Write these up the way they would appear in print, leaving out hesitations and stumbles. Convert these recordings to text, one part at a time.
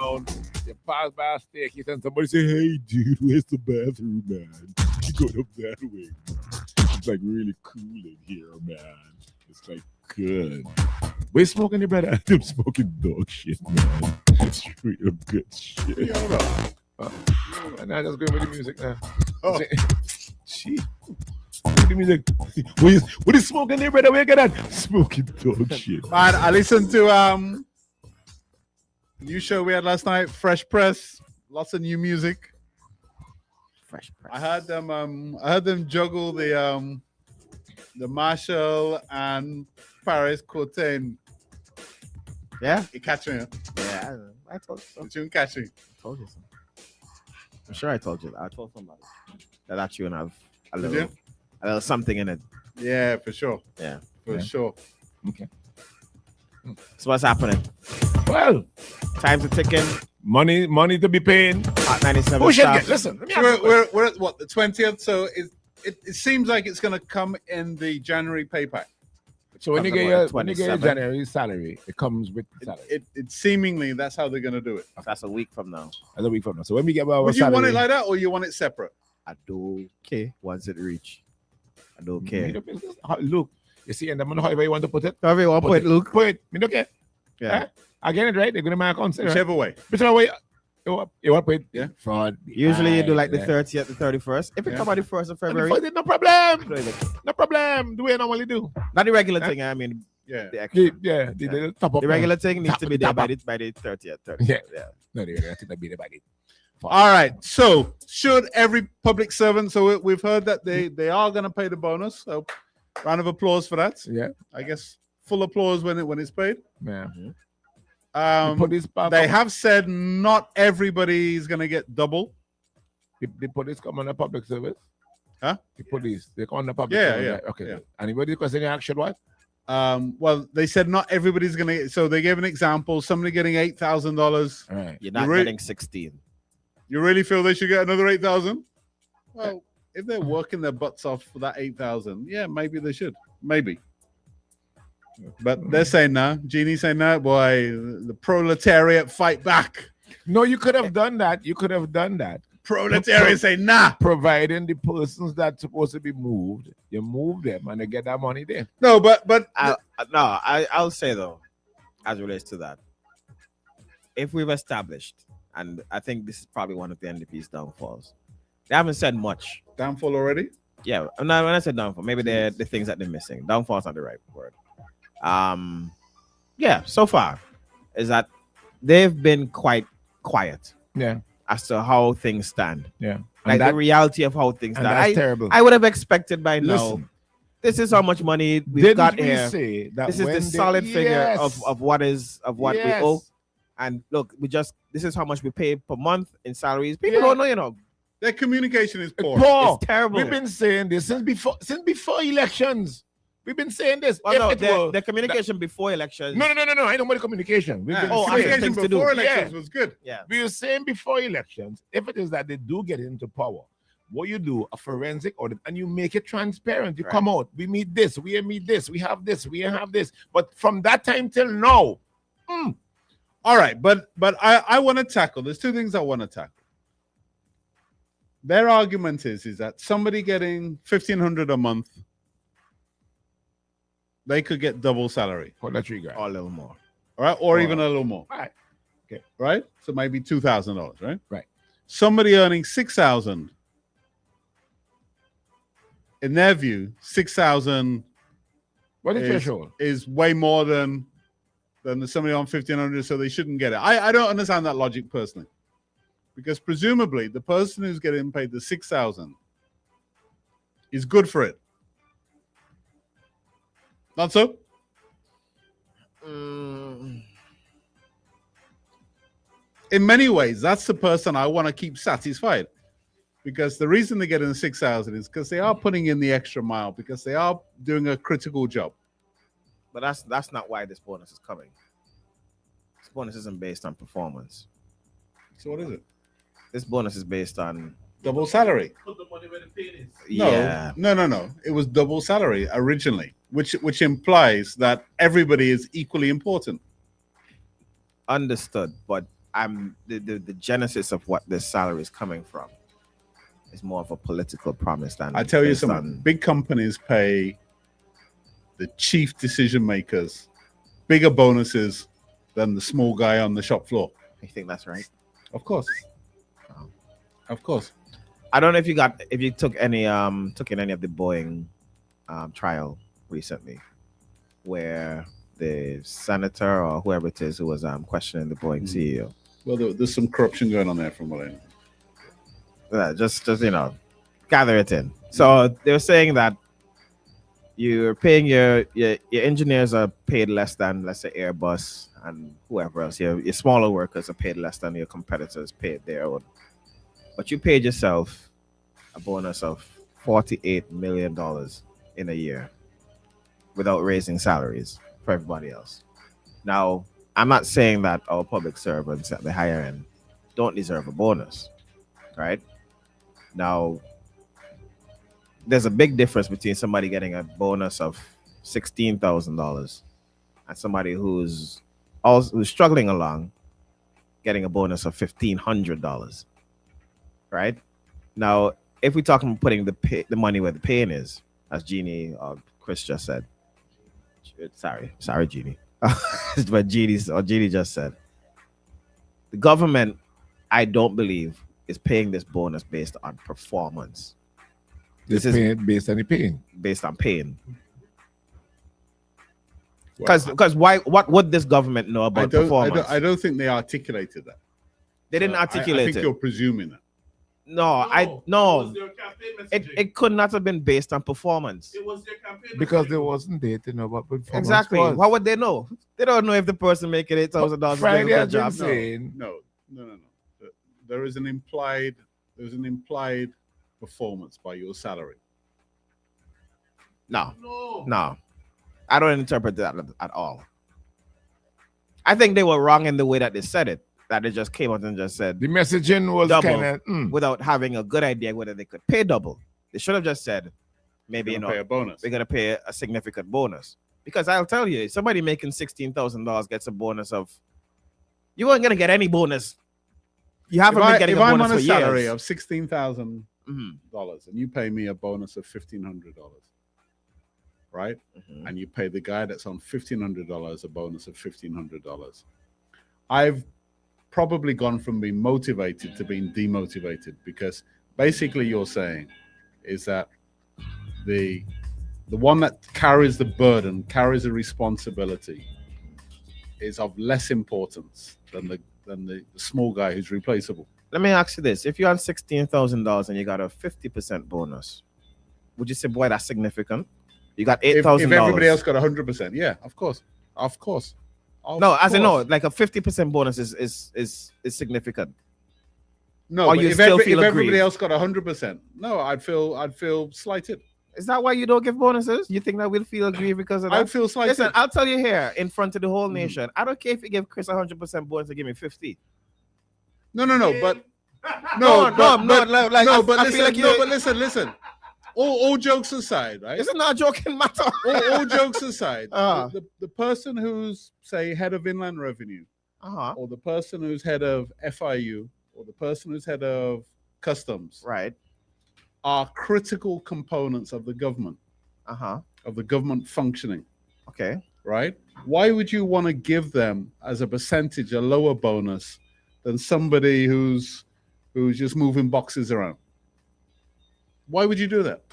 down, you pass by a staircase and somebody say, "Hey, dude, where's the bathroom, man? You go up that way." It's like really cool in here, man. It's like good. We smoking the brother. I'm smoking dog shit, man. Straight up good shit. Yeah, And I just going with the music now. Oh. Gee. With the music. What is smoking there, brother? Where you get that? Smoking dog shit. Man, I listened to new show we had last night, Fresh Press. Lots of new music. Fresh Press. I heard them juggle the Marshall and Paris Courtain. Yeah? You catch me? Yeah, I told you so. The tune catch me. I told you so. I'm sure I told you. I told somebody that that tune have a Did little something in it. Yeah, for sure. Yeah. For sure. Okay. So what's happening? Well, Time's are ticking. money to be paying. Hot 97 Who should staff. get? Listen, let me ask So you a question. we're at what, the 20th? So it seems like it's going to come in the January pay pack. So when you Talking get about your the when you get your 27th. January salary, it comes with the salary. It seemingly that's how they're going to do it. That's a week from now. That's a week from now. So when we get our Would you salary, want it like that or you want it separate? I don't care once it reach. I don't Me care. no business. Look, you see, and I'm gonna however you want to put it. However you want to put it, Luke. Put it. Me don't care. Yeah. I get it right. They're gonna make a consider. Whichever way. Whichever way you want to put it. Yeah. Fraud. Usually you do like the Yeah. 30th, the 31st. If it Yeah. come on the 1st of And February, the first, no problem. No problem. Do what you normally do. not the regular thing. I mean, Yeah. the extra. The top up. The regular thing needs Top- to be there top by up. the 30th. Yeah. yeah. No, the regular thing that be there by the. All right. So should every public servant, so we've heard that they are going to pay the bonus. So round of applause for that. Yeah. I guess full applause when it's paid. Yeah. Put this back they on- have said not everybody is going to get double. The police come on the public service. Huh? The police, they come on the public Yeah, service. yeah, Right? Okay. yeah. Anybody question your action what? Well, they said not everybody's going to get. So they gave an example. Somebody getting $8,000. All right. You're not really- getting 16. You really feel they should get another 8,000? Well, if they're working their butts off for that 8,000, yeah, maybe they should. Maybe. But they're saying no. Jeannie's saying no. Boy, the proletariat fight back. No, you could have done that. You could have done that. Proletariat say nah. Providing the persons that's supposed to be moved, you move them and they get that money there. No, but I'll say though, as it relates to that, if we've established, and I think this is probably one of the NDP's downfalls, they haven't said much. downfall already. Yeah, no, when I said downfall, maybe they're the things that they're missing. Downfall's not the right word. Yeah, so far is that they've been quite quiet Yeah, as to how things stand. yeah. Like And the reality of how things and stand. that's terrible. I would have expected by now. Listen, This is how much money we've didn't got we here. say that This is when the they- solid figure Yes. of what we Yes. owe. And look, this is how much we pay per month in salaries. People Yeah. don't know, you know. Their communication is poor. Poor. It's terrible. We've been saying this since before elections. We've been saying this. Well, If no, it were- the communication before elections. no. I don't want the communication. We've Yeah, been Oh, saying, after communication things to do. before elections Yeah. was good. Yeah. we were saying before elections, if it is that they do get into power, what you do, a forensic audit, and you make it transparent. You Right. come out, we meet this, we meet this, we have this, we have this. But from that time till now, All right, but I want to tackle. There's two things I want to tackle. Their argument is that somebody getting $1,500 a month, they could get double salary, for the 3 grand. Or a little more. all right, or Wow. even a little more, All right. Okay. right? So maybe $2,000, right? Right. Somebody earning 6,000, in their view, 6,000 What is is, threshold? is way more than somebody on 1,500, so they shouldn't get it. I don't understand that logic personally, because presumably the person who's getting paid the 6,000 is good for it. Not so? In many ways, that's the person I want to keep satisfied, because the reason they're getting 6,000 is because they are putting in the extra mile, because they are doing a critical job. But that's not why this bonus is coming. This bonus isn't based on performance. So what is it? This bonus is based on Double salary. Put the money where the pain is. yeah. No. It was double salary originally, which implies that everybody is equally important. Understood, but the genesis of what this salary is coming from is more of a political promise than I tell you based something. on- Big companies pay the chief decision makers bigger bonuses than the small guy on the shop floor. You think that's right? Of course. Of course. I don't know if you took in any of the Boeing trial recently, where the senator or whoever it is who was questioning the Boeing CEO. Well, there's some corruption going on there from what I know. Just gather it in. So they're saying that you're paying your engineers are paid less than, let's say, Airbus and whoever else. Your smaller workers are paid less than your competitors paid their own. But you paid yourself a bonus of $48 million in a year without raising salaries for everybody else. Now, I'm not saying that our public servants at the higher end don't deserve a bonus, right? Now, there's a big difference between somebody getting a bonus of $16,000 and somebody who's struggling along getting a bonus of $1,500, right? Now, if we're talking putting the money where the pain is, as Jeannie or Chris just said, sorry, Jeannie, but Jeannie just said, the government, I don't believe, is paying this bonus based on performance. This is based on the pain. Based on pain. Because why? What would this government know about performance? I don't think they articulated that. They didn't articulate I think you're presuming that. No. It could not have been based on performance. It was their campaign Because there wasn't data to know what performance Exactly. was. How would they know? They don't know if the person making $8,000 Friday doing a has good been job. saying, No. There's an implied performance by your salary. No. I don't interpret that at all. I think they were wrong in the way that they said it. That they just came out and just said the messaging was double kind of without having a good idea whether they could pay double. They should have just said, maybe Pay a bonus. we're gonna pay a significant bonus. Because I'll tell you, somebody making $16,000 gets a bonus of, you weren't gonna get any bonus. You haven't been getting a bonus I'm on a for salary years. of $16,000 Mhm. and you pay me a bonus of $1,500, right? Mhm. And you pay the guy that's on $1,500 a bonus of $1,500. I've probably gone from being motivated to being demotivated, because basically you're saying is that the one that carries the burden, carries the responsibility, is of less importance than the small guy who's replaceable. Let me ask you this: if you're on $16,000 and you got a 50% bonus, would you say, boy, that's significant? You got $8,000. If everybody else got 100%, yeah, of course. No, as in no, like a 50% bonus is significant. No, Or but you if still feel everybody aggrieved? else got 100%, no, I'd feel slighted. Is that why you don't give bonuses? You think that we'll feel aggrieved because of that? I'd feel slighted. Listen, I'll tell you here in front of the whole nation. I don't care if you give Chris 100% bonus and give me 50. No, but listen. All jokes aside, right? It's not a joking matter. all jokes aside, Uh-huh. the person who's, say, head of inland revenue, or the person who's head of FIU, or the person who's head of customs, Right. are critical components of the government, of the government functioning, Okay. right? Why would you want to give them as a percentage a lower bonus than somebody who's just moving boxes around? Why would you do that?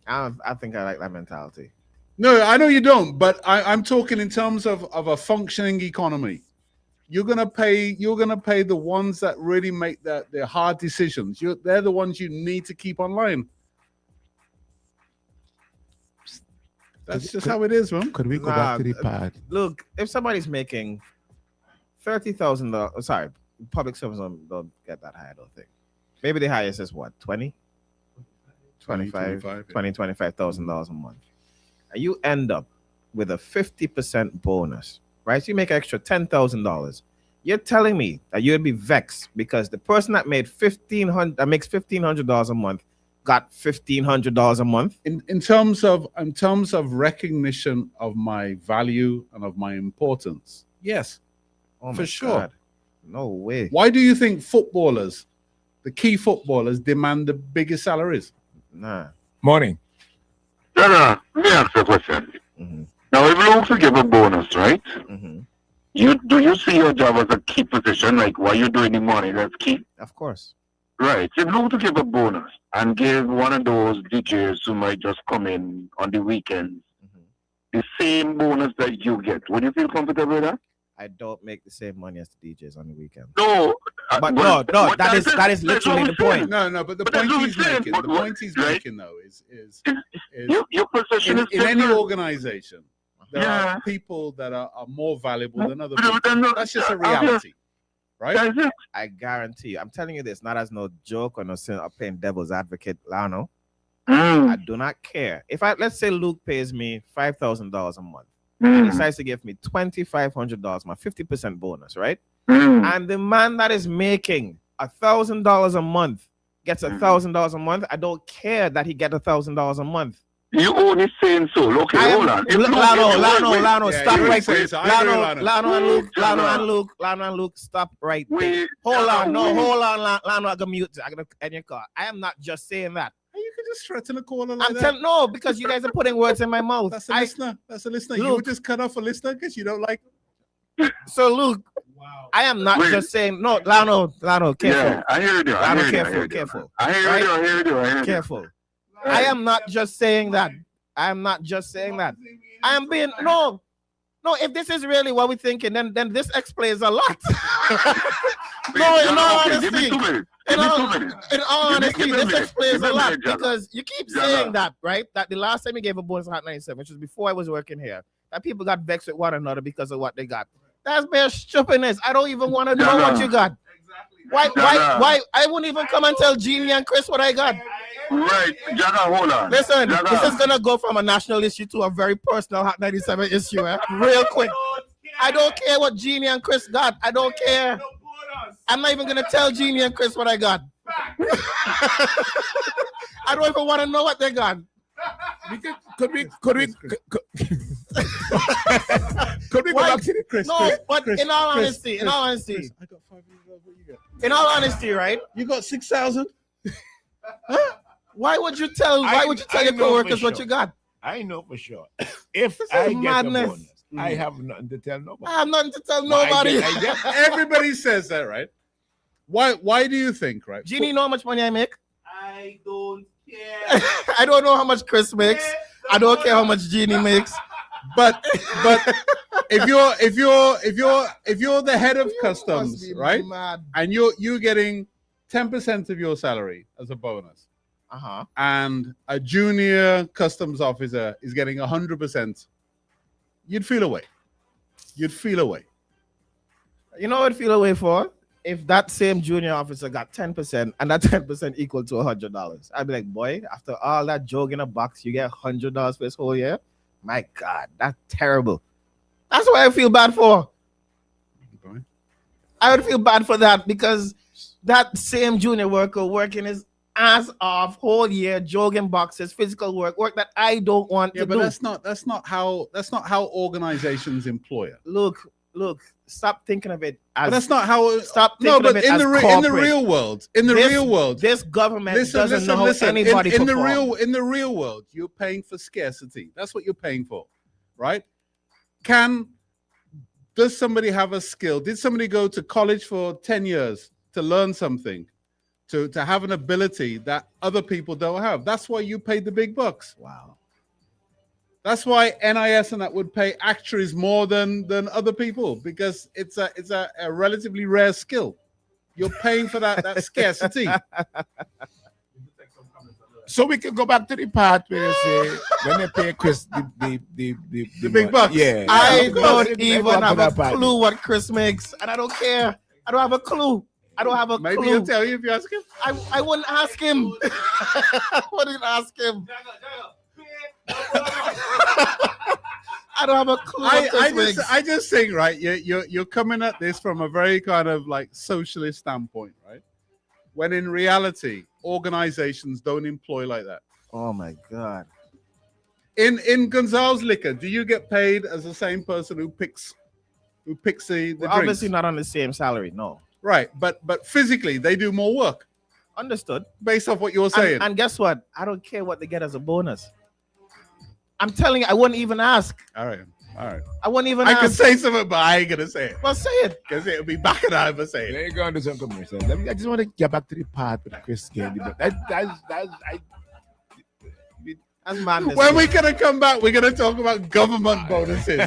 I think I like that mentality. No, I know you don't, but I'm talking in terms of a functioning economy. You're gonna pay the ones that really make the hard decisions. They're the ones you need to keep online. That's just how it is, man. Could we go back to the pad? Look, if somebody's making $30,000, sorry, public servants don't get that high, I don't think. Maybe the highest is what, 20? 25,000 a month. And you end up with a 50% bonus, right? So you make an extra $10,000. You're telling me that you'd be vexed because the person that makes $1,500 a month got $1,500 a month. In terms of recognition of my value and of my importance, yes, Oh for my sure. God. No way. Why do you think footballers, the key footballers, demand the biggest salaries? Nah. Morning. Let me ask you a question. Mm-hmm. Now, if you look to give a bonus, right? Mm-hmm. You see your job as a key position, like what you do in the morning, that's key? Of course. Right. If you look to give a bonus and give one of those DJs who might just come in on the weekends the same bonus that you get, would you feel comfortable with that? I don't make the same money as the DJs on the weekend. No. But no, that is that's literally what the I'm saying. point. No, but the But that's point what he's I'm saying, making, but the what- point he's right? making though is Your position is in any different. organization, there Yeah. are people that are more valuable than other But people. then no- That's just a obvious. reality, right? That's it. I guarantee you. I'm telling you this, not as no joke or no sin of playing devil's advocate, Lano. Mm, I do not care. If let's say Luke pays me $5,000 a month, mm, decides to give me $2,500, my 50% bonus, right? mm. And the man that is making $1,000 a month gets $1,000 a month. I don't care that he get $1,000 a month. You only saying so. Okay, hold on. If Lano, Yeah, stop you're right saying there. so. I agree, Lano. Lano and Luke, stop right there. Hold on, Lano, I got mute. I got to end your car. I am not just saying that. You could just threaten a caller like I'm that. telling no, because you guys are putting words in my mouth. That's a listener. That's a listener. You Look. would just cut off a listener because you don't like. So Luke, I am not Wait. just saying no, Lano, careful. Yeah, I hear you. I Lano, hear you. careful. I hear Right? you. I hear you. Careful. I am not just saying that. I am not just saying that. I am being no. If this is really what we're thinking, then this explains a lot. No, in all honesty, Give me 2 minutes. in Give me all, 2 minutes. in all Give me honesty, a this minute. explains Give me a a lot minute, Jagger. because you keep Jagger. saying that, right? That the last time you gave a bonus at 97, which was before I was working here, that people got vexed with one another because of what they got. That's bare stupidness. I don't even want to know Jagger. what you got. Why? Jagger. I wouldn't even come and tell Jeannie and Chris what I got. Right, Jagger, hold on. Listen, Jagger. this is gonna go from a national issue to a very personal Hot 97 issue, real quick. I don't care what Jeannie and Chris got. I don't care. I'm not even gonna tell Jeannie and Chris what I got. I don't even want to know what they got. Could we go Why? back to the Chris, No, Chris, but Chris, in all Chris, honesty, Chris, honesty, I got $5 million. What you got? in all honesty, right? You got 6,000. Why would you tell I your know for coworkers what sure. you got? I know for sure. If This is I get madness. a bonus, I have nothing to tell nobody. I have nothing to tell But nobody. I get Everybody says that, right? Why do you think, right? Jeannie, know how much money I make? I don't care. I don't know how much Chris makes. I don't care how much Jeannie makes. But if you're the head of customs, right? Mad. And you're getting 10% of your salary as a bonus, Uh-huh. and a junior customs officer is getting 100%, you'd feel away. You'd feel away. You know what I'd feel away for? If that same junior officer got 10% and that 10% equal to $100, I'd be like, boy, after all that joke in a box, you get $100 for this whole year? My God, that's terrible. That's what I feel bad for. I would feel bad for that because that same junior worker working his ass off whole year, jogging boxes, physical work that I don't want Yeah, to but do. that's not how organizations employ it. Look, stop thinking of it as But that's not how. stop No, thinking but of it in as the corporate. real world, this government listen, doesn't listen, know how listen. anybody In the performs. real world, you're paying for scarcity. That's what you're paying for, right? Does somebody have a skill? Did somebody go to college for 10 years to learn something, to have an ability that other people don't have? That's why you paid the big bucks. Wow. That's why NIS and that would pay actuaries more than other people, because it's a relatively rare skill. You're paying for that scarcity. So we can go back to the part where you say when they pay Chris the big money. bucks. Yeah. I Of course, don't they even go up have to a that part. clue what Chris makes, and I don't care. I don't have a clue. I don't have a Maybe clue. he'll tell you if you ask him. I wouldn't ask him. I wouldn't ask him. I don't have a clue. What Chris makes. I just think, right, you're coming at this from a very kind of like socialist standpoint, right? When in reality, organizations don't employ like that. Oh my God. In Gonzalez Liquor, do you get paid as the same person who picks who picks the We're drinks. obviously not on the same salary, no. Right, but physically they do more work Understood. based off what you're saying. And guess what? I don't care what they get as a bonus. I'm telling you, I wouldn't even ask. All right. I wouldn't even I ask. can say something, but I ain't gonna say it Well, say it. because it'll be back and I ever say it. They're going to do some commercials. I just want to get back to the part with Chris Candy, but That's madness. When we're gonna come back, we're gonna talk about government bonuses.